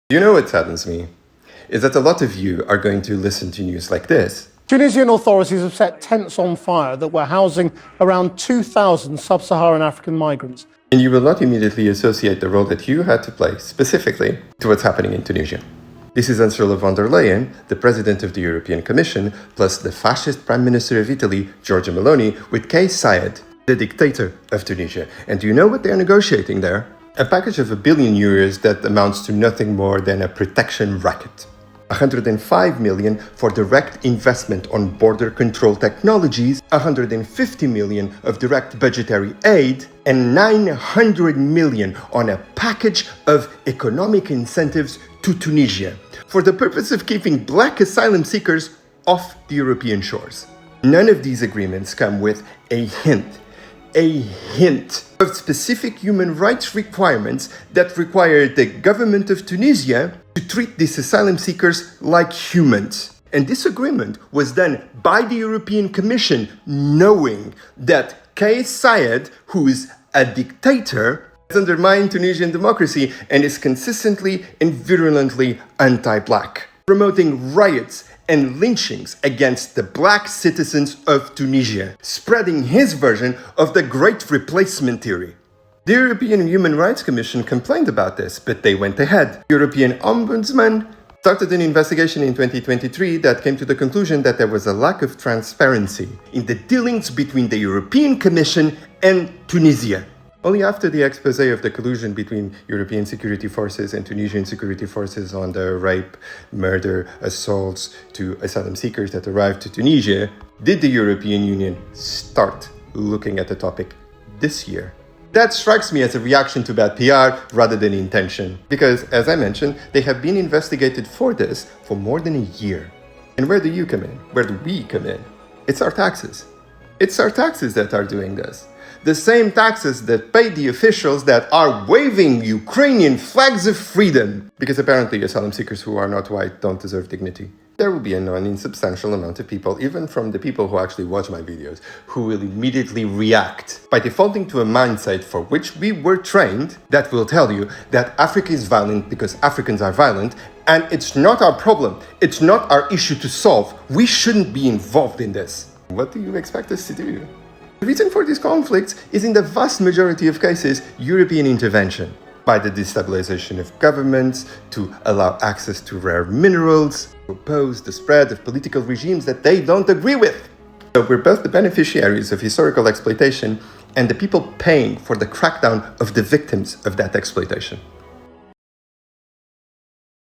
You know what saddens me? Is that a lot of you are going to listen to news like this. Tunisian authorities have set tents on fire that were housing around 2,000 sub-Saharan African migrants. And you will not immediately associate the role that you had to play specifically to what's happening in Tunisia. This is Ursula von der Leyen, the President of the European Commission, plus the fascist Prime Minister of Italy, Giorgia Meloni, with Kais Saied, the dictator of Tunisia. And do you know what they're negotiating there? A package of €1 billion that amounts to nothing more than a protection racket. 105 million for direct investment on border control technologies, 150 million of direct budgetary aid, and 900 million on a package of economic incentives to Tunisia for the purpose of keeping black asylum seekers off the European shores. None of these agreements come with a hint of specific human rights requirements that require the government of Tunisia to treat these asylum seekers like humans. And this agreement was done by the European Commission, knowing that Kais Saied, who is a dictator, has undermined Tunisian democracy and is consistently and virulently anti-black, promoting riots and lynchings against the black citizens of Tunisia, spreading his version of the Great Replacement theory. The European Human Rights Commission complained about this, but they went ahead. European Ombudsman started an investigation in 2023 that came to the conclusion that there was a lack of transparency in the dealings between the European Commission and Tunisia. Only after the expose of the collusion between European security forces and Tunisian security forces on the rape, murder, assaults to asylum seekers that arrived to Tunisia, did the European Union start looking at the topic this year. That strikes me as a reaction to bad PR rather than intention, because, as I mentioned, they have been investigated for this for more than a year. And where do you come in? Where do we come in? It's our taxes. It's our taxes that are doing this. The same taxes that pay the officials that are waving Ukrainian flags of freedom, because apparently asylum seekers who are not white don't deserve dignity. There will be a non-insubstantial amount of people, even from the people who actually watch my videos, who will immediately react by defaulting to a mindset for which we were trained that will tell you that Africa is violent because Africans are violent, and it's not our problem. It's not our issue to solve. We shouldn't be involved in this. What do you expect us to do? The reason for these conflicts is, in the vast majority of cases, European intervention by the destabilization of governments to allow access to rare minerals, to oppose the spread of political regimes that they don't agree with. So we're both the beneficiaries of historical exploitation and the people paying for the crackdown of the victims of that exploitation.